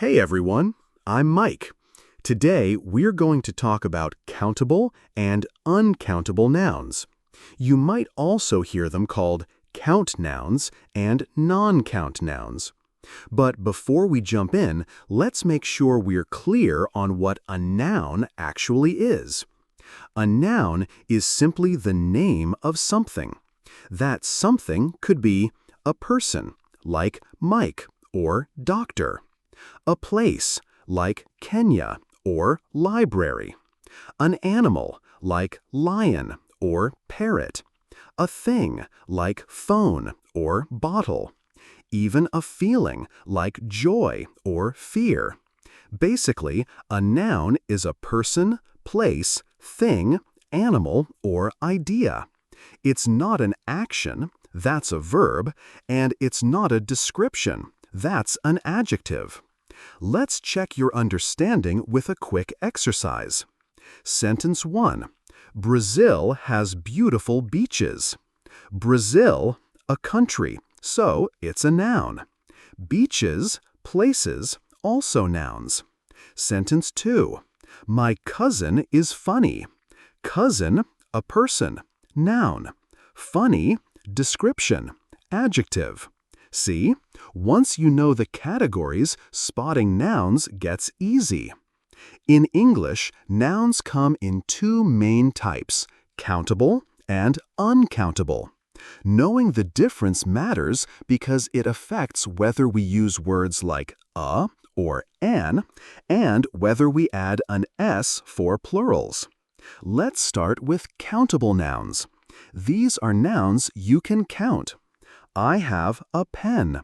Hey everyone, I'm Mike. Today we're going to talk about countable and uncountable nouns. You might also hear them called count nouns and non-count nouns. But before we jump in, let's make sure we're clear on what a noun actually is. A noun is simply the name of something. That something could be a person, like Mike or doctor. A place, like Kenya or library. An animal, like lion or parrot. A thing, like phone or bottle. Even a feeling, like joy or fear. Basically, a noun is a person, place, thing, animal, or idea. It's not an action, that's a verb, and it's not a description, that's an adjective. Let's check your understanding with a quick exercise. Sentence 1. Brazil has beautiful beaches. Brazil, a country, so it's a noun. Beaches, places, also nouns. Sentence 2. My cousin is funny. Cousin, a person, noun. Funny, description, adjective. See, once you know the categories, spotting nouns gets easy. In English, nouns come in two main types, countable and uncountable. Knowing the difference matters because it affects whether we use words like a or an, and whether we add an s for plurals. Let's start with countable nouns. These are nouns you can count. I have a pen.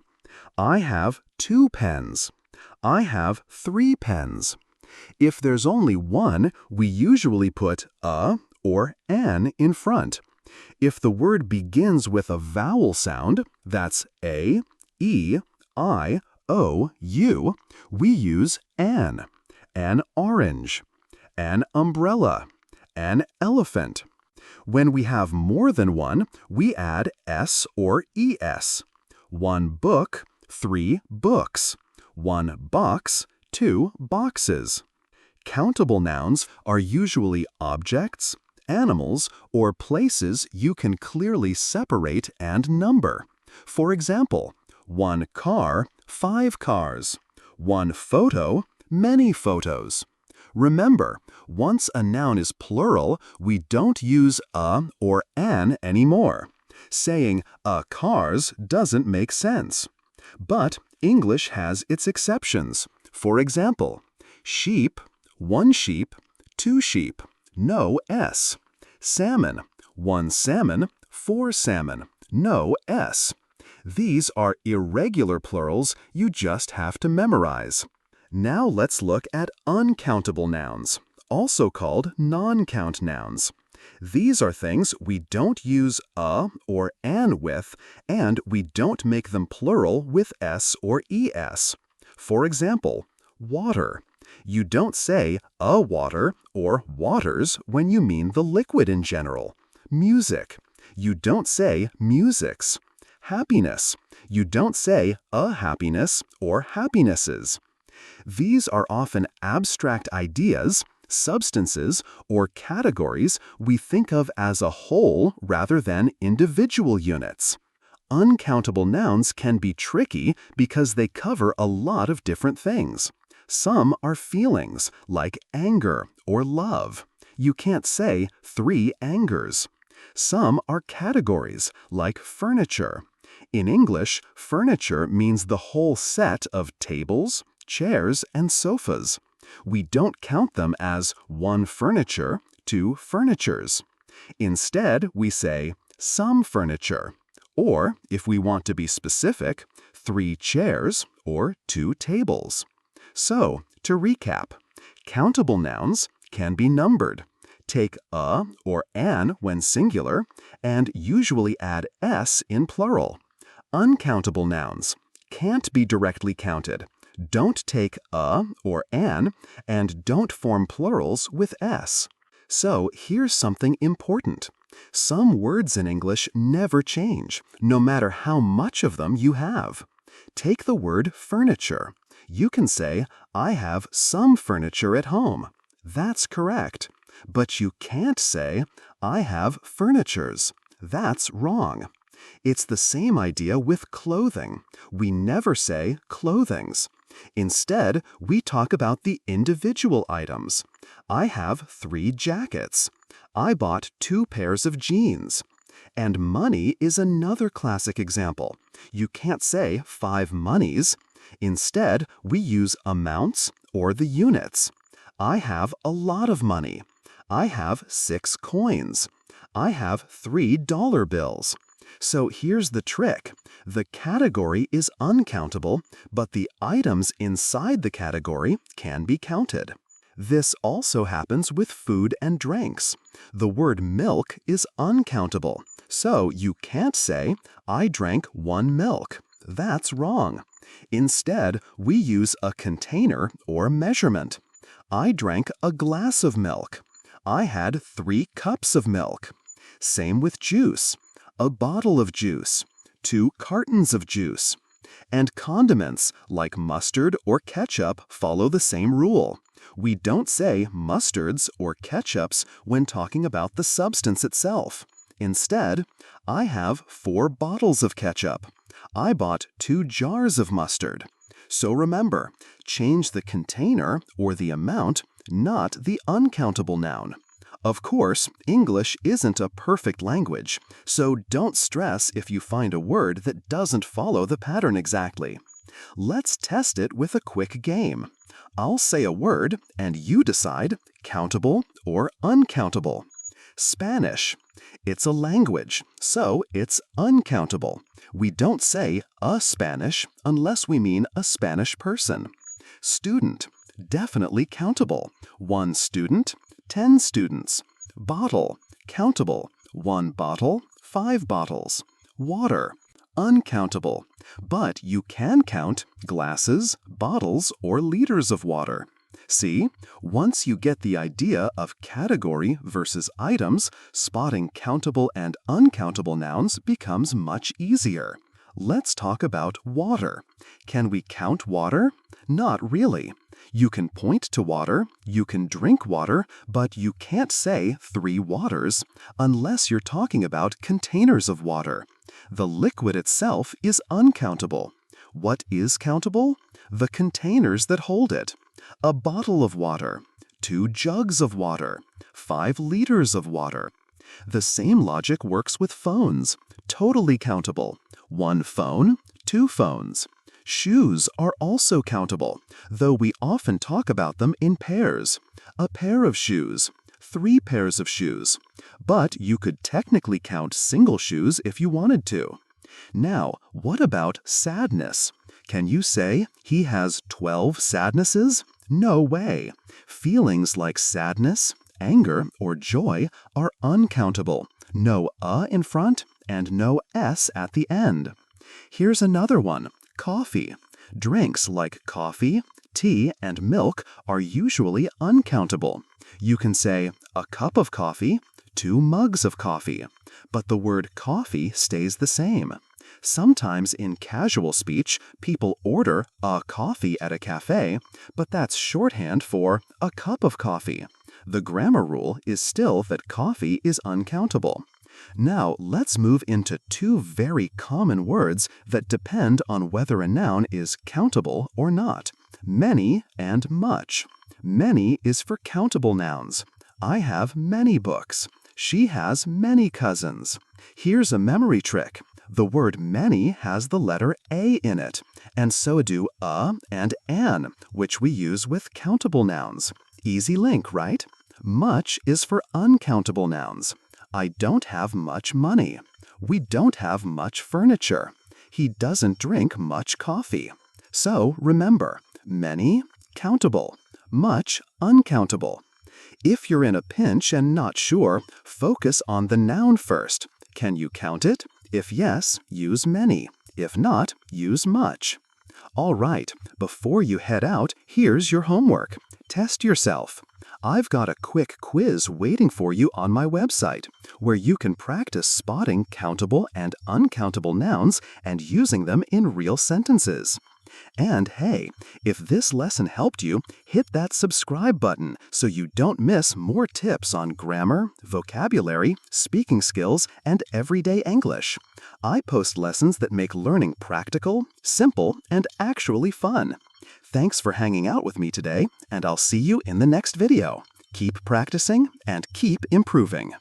I have 2 pens. I have 3 pens. If there's only one, we usually put a or an in front. If the word begins with a vowel sound, that's a, e, I, o, u, we use an orange, an umbrella, an elephant. When we have more than one, we add s or es. 1 book, 3 books. 1 box, 2 boxes. Countable nouns are usually objects, animals, or places you can clearly separate and number. For example, 1 car, 5 cars. 1 photo, many photos. Remember, once a noun is plural, we don't use a or an anymore. Saying a cars doesn't make sense. But English has its exceptions. For example, sheep, 1 sheep, 2 sheep, no s. Salmon, 1 salmon, 4 salmon, no s. These are irregular plurals you just have to memorize. Now let's look at uncountable nouns, also called non-count nouns. These are things we don't use a or an with, and we don't make them plural with s or es. For example, water. You don't say a water or waters when you mean the liquid in general. Music. You don't say musics. Happiness. You don't say a happiness or happinesses. These are often abstract ideas, substances, or categories we think of as a whole rather than individual units. Uncountable nouns can be tricky because they cover a lot of different things. Some are feelings, like anger or love. You can't say 3 angers. Some are categories, like furniture. In English, furniture means the whole set of tables, chairs, and sofas. We don't count them as 1 furniture, 2 furnitures. Instead, we say some furniture, or, if we want to be specific, 3 chairs or 2 tables. So, to recap, countable nouns can be numbered. Take a or an when singular, and usually add s in plural. Uncountable nouns can't be directly counted. Don't take a or an, and don't form plurals with s. So here's something important. Some words in English never change, no matter how much of them you have. Take the word furniture. You can say, I have some furniture at home. That's correct. But you can't say, I have furnitures. That's wrong. It's the same idea with clothing. We never say clothings. Instead, we talk about the individual items. I have 3 jackets. I bought 2 pairs of jeans. And money is another classic example. You can't say 5 monies. Instead, we use amounts or the units. I have a lot of money. I have 6 coins. I have 3 dollar bills. So here's the trick. The category is uncountable, but the items inside the category can be counted. This also happens with food and drinks. The word milk is uncountable, so you can't say, I drank 1 milk. That's wrong. Instead, we use a container or measurement. I drank a glass of milk. I had 3 cups of milk. Same with juice. A bottle of juice. 2 cartons of juice. And condiments like mustard or ketchup follow the same rule. We don't say mustards or ketchups when talking about the substance itself. Instead, I have 4 bottles of ketchup. I bought 2 jars of mustard. So remember, change the container or the amount, not the uncountable noun. Of course, English isn't a perfect language, so don't stress if you find a word that doesn't follow the pattern exactly. Let's test it with a quick game. I'll say a word, and you decide countable or uncountable. Spanish. It's a language, so it's uncountable. We don't say a Spanish unless we mean a Spanish person. Student. Definitely countable. 1 student, 10 students. Bottle. Countable. 1 bottle, 5 bottles. Water. Uncountable. But you can count glasses, bottles, or liters of water. See, once you get the idea of category versus items, spotting countable and uncountable nouns becomes much easier. Let's talk about water. Can we count water? Not really. You can point to water, you can drink water, but you can't say 3 waters unless you're talking about containers of water. The liquid itself is uncountable. What is countable? The containers that hold it. A bottle of water, 2 jugs of water, 5 liters of water. The same logic works with phones. Totally countable. 1 phone, 2 phones. Shoes are also countable, though we often talk about them in pairs. A pair of shoes, 3 pairs of shoes. But you could technically count single shoes if you wanted to. Now, what about sadness? Can you say he has 12 sadnesses? No way. Feelings like sadness, anger, or joy are uncountable. No in front and no s at the end. Here's another one. Coffee. Drinks like coffee, tea, and milk are usually uncountable. You can say a cup of coffee, 2 mugs of coffee, but the word coffee stays the same. Sometimes in casual speech, people order a coffee at a cafe, but that's shorthand for a cup of coffee. The grammar rule is still that coffee is uncountable. Now, let's move into 2 very common words that depend on whether a noun is countable or not. Many and much. Many is for countable nouns. I have many books. She has many cousins. Here's a memory trick. The word many has the letter A in it, and so do a and an, which we use with countable nouns. Easy link, right? Much is for uncountable nouns. I don't have much money. We don't have much furniture. He doesn't drink much coffee. So remember, many, countable, much, uncountable. If you're in a pinch and not sure, focus on the noun first. Can you count it? If yes, use many. If not, use much. All right, before you head out, here's your homework. Test yourself. I've got a quick quiz waiting for you on my website, where you can practice spotting countable and uncountable nouns and using them in real sentences. And hey, if this lesson helped you, hit that subscribe button so you don't miss more tips on grammar, vocabulary, speaking skills, and everyday English. I post lessons that make learning practical, simple, and actually fun. Thanks for hanging out with me today, and I'll see you in the next video. Keep practicing and keep improving.